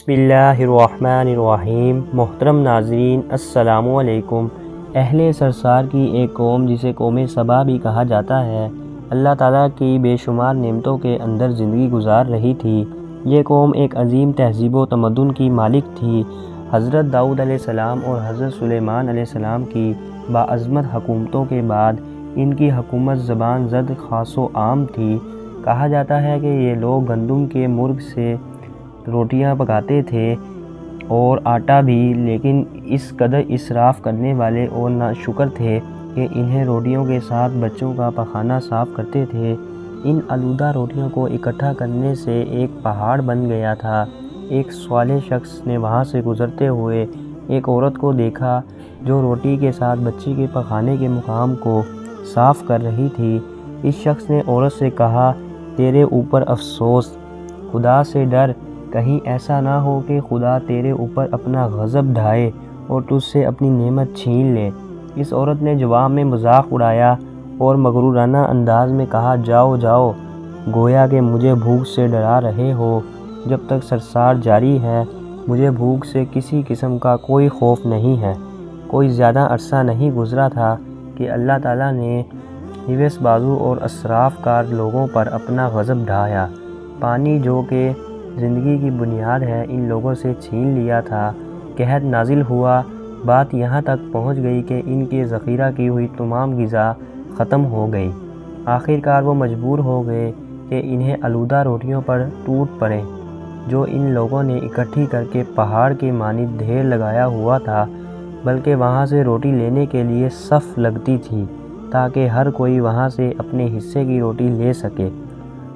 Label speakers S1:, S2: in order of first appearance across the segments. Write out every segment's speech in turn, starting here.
S1: بسم اللہ الرحمن الرحیم۔ محترم ناظرین السلام علیکم۔ اہل سرسار کی ایک قوم جسے قوم سبا بھی کہا جاتا ہے، اللہ تعالیٰ کی بے شمار نعمتوں کے اندر زندگی گزار رہی تھی۔ یہ قوم ایک عظیم تہذیب و تمدن کی مالک تھی۔ حضرت داؤد علیہ السلام اور حضرت سلیمان علیہ السلام کی باعظمت حکومتوں کے بعد ان کی حکومت زبان زد خاص و عام تھی۔ کہا جاتا ہے کہ یہ لوگ گندم کے مرغ سے روٹیاں پکاتے تھے اور آٹا بھی، لیکن اس قدر اسراف کرنے والے اور ناشکر تھے کہ انہیں روٹیوں کے ساتھ بچوں کا پخانہ صاف کرتے تھے۔ ان آلودہ روٹیوں کو اکٹھا کرنے سے ایک پہاڑ بن گیا تھا۔ ایک صالح شخص نے وہاں سے گزرتے ہوئے ایک عورت کو دیکھا جو روٹی کے ساتھ بچے کے پخانے کے مقام کو صاف کر رہی تھی۔ اس شخص نے عورت سے کہا، تیرے اوپر افسوس، خدا سے ڈر، کہیں ایسا نہ ہو کہ خدا تیرے اوپر اپنا غضب ڈھائے اور تجھ سے اپنی نعمت چھین لے۔ اس عورت نے جواب میں مذاق اڑایا اور مغرورانہ انداز میں کہا، جاؤ جاؤ، گویا کہ مجھے بھوک سے ڈرا رہے ہو۔ جب تک سرسار جاری ہے مجھے بھوک سے کسی قسم کا کوئی خوف نہیں ہے۔ کوئی زیادہ عرصہ نہیں گزرا تھا کہ اللہ تعالیٰ نے حوث بازو اور اسراف کار لوگوں پر اپنا غضب ڈھایا۔ پانی جو کہ زندگی کی بنیاد ہے ان لوگوں سے چھین لیا تھا۔ قحط نازل ہوا، بات یہاں تک پہنچ گئی کہ ان کے ذخیرہ کی ہوئی تمام غذا ختم ہو گئی۔ آخر کار وہ مجبور ہو گئے کہ انہیں آلودہ روٹیوں پر ٹوٹ پڑیں جو ان لوگوں نے اکٹھی کر کے پہاڑ کے مانند ڈھیر لگایا ہوا تھا، بلکہ وہاں سے روٹی لینے کے لیے صف لگتی تھی تاکہ ہر کوئی وہاں سے اپنے حصے کی روٹی لے سکے۔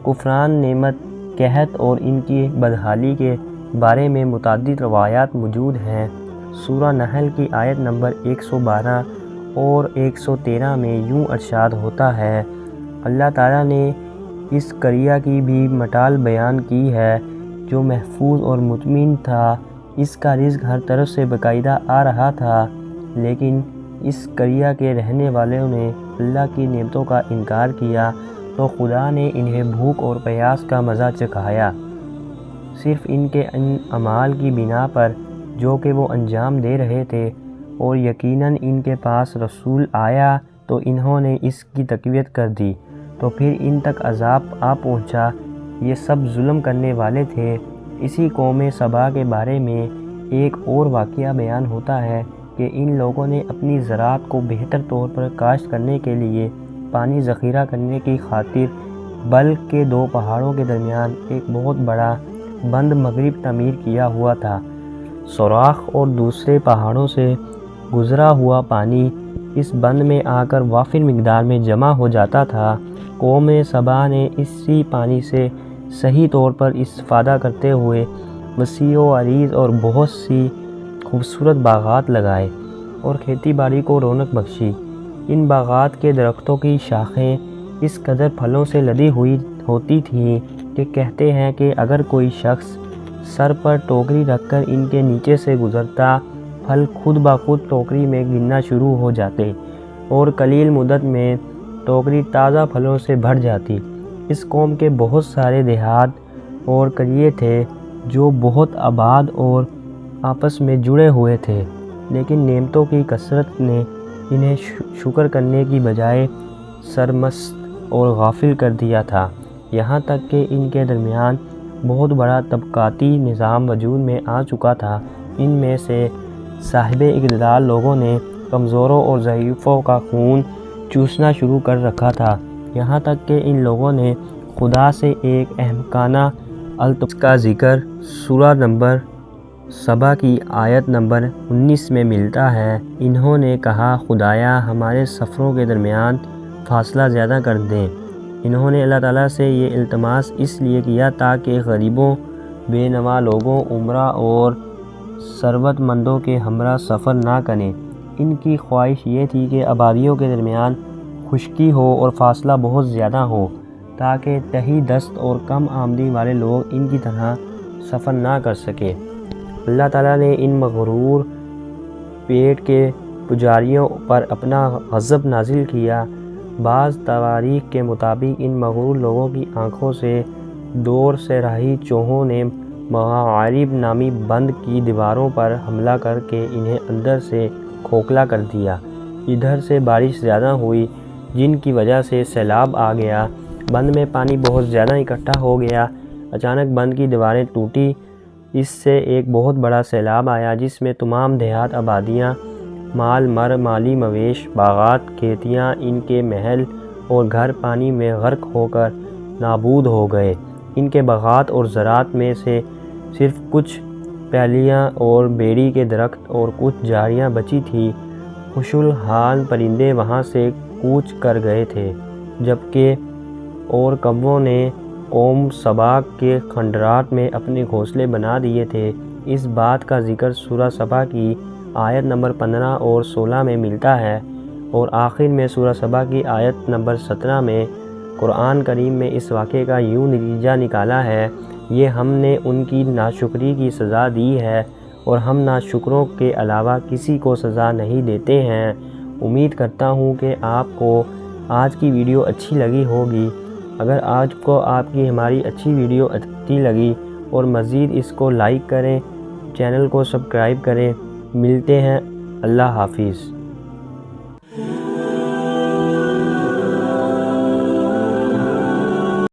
S1: کفران نعمت، قحط اور ان کی بدحالی کے بارے میں متعدد روایات موجود ہیں۔ سورہ نحل کی آیت نمبر 112 اور 113 میں یوں ارشاد ہوتا ہے، اللہ تعالیٰ نے اس قریہ کی بھی مٹال بیان کی ہے جو محفوظ اور مطمئن تھا۔ اس کا رزق ہر طرف سے باقاعدہ آ رہا تھا، لیکن اس قریہ کے رہنے والوں نے اللہ کی نعمتوں کا انکار کیا تو خدا نے انہیں بھوک اور پیاس کا مزہ چکھایا، صرف ان کے ان اعمال کی بنا پر جو کہ وہ انجام دے رہے تھے، اور یقیناً ان کے پاس رسول آیا تو انہوں نے اس کی تقویت کر دی تو پھر ان تک عذاب آ پہنچا۔ یہ سب ظلم کرنے والے تھے۔ اسی قوم سبا کے بارے میں ایک اور واقعہ بیان ہوتا ہے کہ ان لوگوں نے اپنی زراعت کو بہتر طور پر کاشت کرنے کے لیے پانی ذخیرہ کرنے کی خاطر بلخ کے دو پہاڑوں کے درمیان ایک بہت بڑا بند مغرب تعمیر کیا ہوا تھا۔ سوراخ اور دوسرے پہاڑوں سے گزرا ہوا پانی اس بند میں آ کر وافر مقدار میں جمع ہو جاتا تھا۔ قوم سبا نے اسی پانی سے صحیح طور پر استفادہ کرتے ہوئے وسیع و عریض اور بہت سی خوبصورت باغات لگائے اور کھیتی باڑی کو رونق بخشی۔ ان باغات کے درختوں کی شاخیں اس قدر پھلوں سے لدی ہوئی ہوتی تھیں کہ کہتے ہیں کہ اگر کوئی شخص سر پر ٹوکری رکھ کر ان کے نیچے سے گزرتا، پھل خود بخود ٹوکری میں گرنا شروع ہو جاتے اور قلیل مدت میں ٹوکری تازہ پھلوں سے بھر جاتی۔ اس قوم کے بہت سارے دیہات اور قریے تھے جو بہت آباد اور آپس میں جڑے ہوئے تھے، لیکن نعمتوں کی کثرت نے انہیں شکر کرنے کی بجائے سرمست اور غافل کر دیا تھا، یہاں تک کہ ان کے درمیان بہت بڑا طبقاتی نظام وجود میں آ چکا تھا۔ ان میں سے صاحب اقتدار لوگوں نے کمزوروں اور ضعیفوں کا خون چوسنا شروع کر رکھا تھا، یہاں تک کہ ان لوگوں نے خدا سے ایک احمقانہ التماس کا ذکر سورہ نمبر 7 کی آیت نمبر 19 میں ملتا ہے۔ انہوں نے کہا، خدایا ہمارے سفروں کے درمیان فاصلہ زیادہ کر دیں۔ انہوں نے اللہ تعالیٰ سے یہ التماس اس لیے کیا تاکہ غریبوں، بے نوا لوگوں، عمرہ اور ثروت مندوں کے ہمراہ سفر نہ کریں۔ ان کی خواہش یہ تھی کہ آبادیوں کے درمیان خشکی ہو اور فاصلہ بہت زیادہ ہو تاکہ تہی دست اور کم آمدنی والے لوگ ان کی طرح سفر نہ کر سکیں۔ اللہ تعالیٰ نے ان مغرور پیٹ کے پجاریوں پر اپنا غضب نازل کیا۔ بعض تواریخ کے مطابق ان مغرور لوگوں کی آنکھوں سے دور صحرائی چوہوں نے مغارب نامی بند کی دیواروں پر حملہ کر کے انہیں اندر سے کھوکھلا کر دیا۔ ادھر سے بارش زیادہ ہوئی جن کی وجہ سے سیلاب آ گیا۔ بند میں پانی بہت زیادہ اکٹھا ہو گیا۔ اچانک بند کی دیواریں ٹوٹی۔ اس سے ایک بہت بڑا سیلاب آیا جس میں تمام دیہات، آبادیاں، مالی مویش، باغات، کھیتیاں، ان کے محل اور گھر پانی میں غرق ہو کر نابود ہو گئے۔ ان کے باغات اور زراعت میں سے صرف کچھ پیالیاں اور بیری کے درخت اور کچھ جھاڑیاں بچی تھیں۔ خوش حال پرندے وہاں سے کوچ کر گئے تھے، جبکہ اور کووں نے قوم سبا کے کھنڈرات میں اپنے گھونسلے بنا دیے تھے۔ اس بات کا ذکر سورہ سبا کی آیت نمبر 15 اور 16 میں ملتا ہے، اور آخر میں سورہ سبا کی آیت نمبر 17 میں قرآن کریم میں اس واقعے کا یوں نتیجہ نکالا ہے: یہ ہم نے ان کی ناشکری کی سزا دی ہے اور ہم ناشکروں کے علاوہ کسی کو سزا نہیں دیتے ہیں۔ امید کرتا ہوں کہ آپ کو آج کی ویڈیو اچھی لگی ہوگی۔ اگر آج کو آپ کی ہماری اچھی ویڈیو اچھی لگی اور مزید اس کو لائک کریں، چینل کو سبسکرائب کریں۔ ملتے ہیں، اللہ حافظ۔